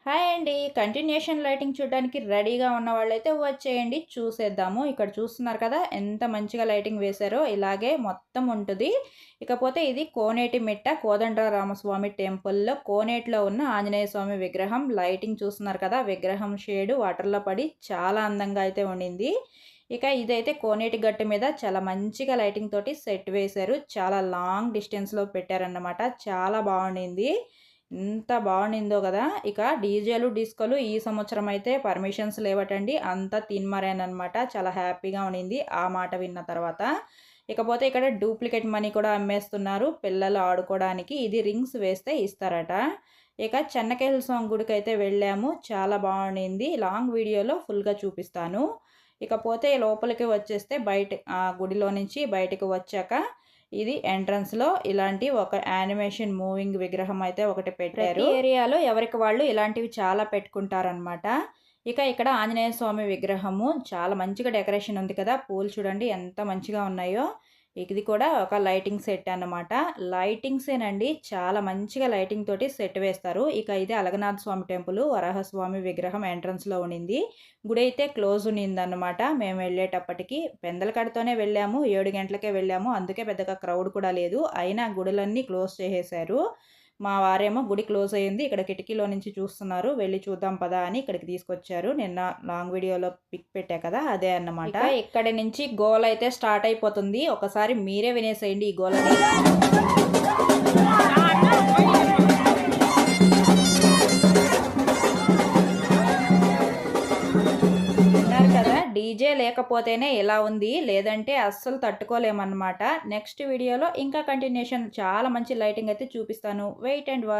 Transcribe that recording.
Hi అండి. Continuation lighting చూడడానికి రెడీగా ఉన్న వాళ్ళైతే వచ్చేయండి చూసేద్దాము. ఇక్కడ చూస్తున్నారు కదా ఎంత మంచిగా లైటింగ్ వేశారో ఇలాగే మొత్తం ఉంటుంది. ఇకపోతే ఇది కోనేటి మిట్ట కోదండరామస్వామి టెంపుల్‌లో కోనేటిలో ఉన్న ఆంజనేయ స్వామి విగ్రహం. లైటింగ్ చూస్తున్నారు కదా, విగ్రహం షేడు వాటర్‌లో పడి చాలా అందంగా అయితే ఉండింది. ఇక ఇదైతే కోనేటి గట్టు మీద చాలా మంచిగా లైటింగ్ తోటి సెట్ వేశారు. చాలా లాంగ్ డిస్టెన్స్‌లో పెట్టారన్నమాట. చాలా బావుండింది. ఎంత బావుండిందో గదా! ఇక డీజేలు, డిస్కోలు ఈ సంవత్సరం అయితే పర్మిషన్స్ లేవటండి. అంతా తిన్మరేననమాట. చాలా హ్యాపీగా ఉండింది ఆ మాట విన్న తర్వాత. ఇకపోతే ఇక్కడ డూప్లికేట్ మనీ కూడా అమ్మేస్తున్నారు పిల్లలు ఆడుకోవడానికి. ఇది రింగ్స్ వేస్తే ఇస్తారట. ఇక చెన్నకేశవ స్వామి గుడికైతే వెళ్ళాము. చాలా బావుండింది. లాంగ్ వీడియోలో ఫుల్‌గా చూపిస్తాను. ఇకపోతే లోపలికి వచ్చేస్తే గుడిలో నుంచి బయటకి వచ్చాక ఇది ఎంట్రన్స్‌లో ఇలాంటి ఒక యానిమేషన్ మూవింగ్ విగ్రహం అయితే ఒకటి పెట్టారు. ప్రతి ఏరియాలో ఎవరికి వాళ్ళు ఇలాంటివి చాలా పెట్టుకుంటారనమాట. ఇక ఇక్కడ ఆంజనేయ స్వామి విగ్రహము చాలా మంచిగా డెకరేషన్ ఉంది కదా! పూలు చూడండి ఎంత మంచిగా ఉన్నాయో. ఇది కూడా ఒక లైటింగ్ సెట్ అన్నమాట. లైటింగ్సేనండి చాలా మంచిగా లైటింగ్ తోటి సెట్ వేస్తారు. ఇక ఇది అలగనాథ స్వామి టెంపుల్, వరాహస్వామి విగ్రహం ఎంట్రన్స్‌లో ఉండింది. గుడి అయితే క్లోజ్ ఉన్నిందన్నమాట. మేము వెళ్ళేటప్పటికి పెందలకడతోనే వెళ్ళాము. 7 గంటలకే వెళ్ళాము. అందుకే పెద్దగా క్రౌడ్ కూడా లేదు. అయినా గుడులన్నీ క్లోజ్ చేసేశారు. మా వారేమో గుడి క్లోజ్ అయ్యింది, ఇక్కడ కిటికీలో నుంచి చూస్తున్నారు, వెళ్ళి చూద్దాం పదా అని ఇక్కడికి తీసుకొచ్చారు. నిన్న లాంగ్ వీడియోలో పిక్ పెట్టా కదా, అదే అన్నమాట. ఇక్కడి నుంచి గోల అయితే స్టార్ట్ అయిపోతుంది. ఒకసారి మీరే వినేసేయండి ఈ గోలని. డీజే లేకపోతేనే ఇలా ఉంది, లేదంటే అస్సలు తట్టుకోలేమన్నమాట. నెక్స్ట్ వీడియోలో ఇంకా కంటిన్యూషన్ చాలా మంచి లైటింగ్ అయితే చూపిస్తాను. Wait and watch.